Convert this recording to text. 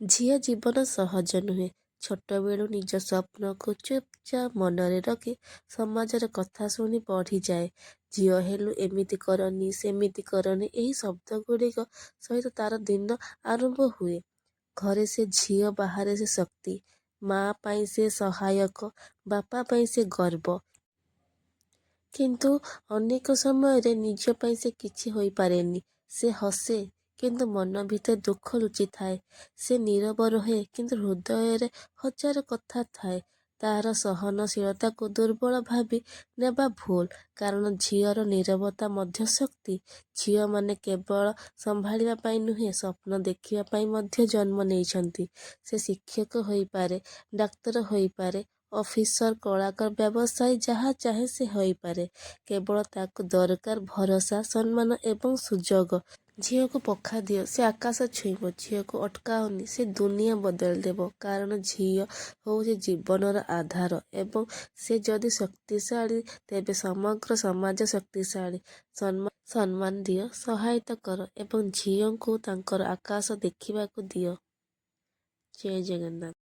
ଝିଅ ଜୀବନ ସହଜ ନୁହେଁ। ଛୋଟବେଳୁ ନିଜ ସ୍ୱପ୍ନକୁ ଚୁପଚାପ ମନରେ ରଖି ସମାଜର କଥା ଶୁଣି ବଢ଼ିଯାଏ। ଝିଅ ହେଲୁ ଏମିତି କରନି ସେମିତି କରନି ଏହି ଶବ୍ଦ ଗୁଡ଼ିକ ସହିତ ତାର ଦିନ ଆରମ୍ଭ ହୁଏ। ଘରେ ସେ ଝିଅ, ବାହାରେ ସେ ଶକ୍ତି। ମା ପାଇଁ ସେ ସହାୟକ, ବାପା ପାଇଁ ସେ ଗର୍ବ। କିନ୍ତୁ ଅନେକ ସମୟରେ ନିଜ ପାଇଁ ସେ କିଛି ହୋଇପାରେନି। ସେ ହସେ କିନ୍ତୁ ମନ ଭିତରେ ଦୁଃଖ ଲୁଚିଥାଏ। ସେ ନୀରବ ରହେ କିନ୍ତୁ ହୃଦୟରେ ହଜାର କଥା ଥାଏ। ତାହାର ସହନଶୀଳତାକୁ ଦୁର୍ବଳ ଭାବି ନେବା ଭୁଲ, କାରଣ ଝିଅର ନୀରବତା ମଧ୍ୟ ଶକ୍ତି। ଝିଅମାନେ କେବଳ ସମ୍ଭାଳିବା ପାଇଁ ନୁହେଁ, ସ୍ୱପ୍ନ ଦେଖିବା ପାଇଁ ମଧ୍ୟ ଜନ୍ମ ନେଇଛନ୍ତି। ସେ ଶିକ୍ଷକ ହୋଇପାରେ, ଡାକ୍ତର ହୋଇପାରେ, ଅଫିସର, କଳାକାର, ବ୍ୟବସାୟୀ, ଯାହା ଚାହେଁ ସେ ହୋଇପାରେ। କେବଳ ତାକୁ ଦରକାର ଭରସା, ସମ୍ମାନ ଏବଂ ସୁଯୋଗ। ଝିଅକୁ ପଖା ଦିଅ, ସେ ଆକାଶ ଛୁଇଁବ। ଝିଅକୁ ଅଟକାଅନି, ସେ ଦୁନିଆ ବଦଳେଇ ଦେବ। କାରଣ ଝିଅ ହେଉଛି ଜୀବନର ଆଧାର ଏବଂ ସେ ଯଦି ଶକ୍ତିଶାଳୀ ତେବେ ସମଗ୍ର ସମାଜ ଶକ୍ତିଶାଳୀ। ସମ୍ମାନ ଦିଅ, ସହାୟତା କର ଏବଂ ଝିଅଙ୍କୁ ତାଙ୍କର ଆକାଶ ଦେଖିବାକୁ ଦିଅ। ଜୟ ଜଗନ୍ନାଥ।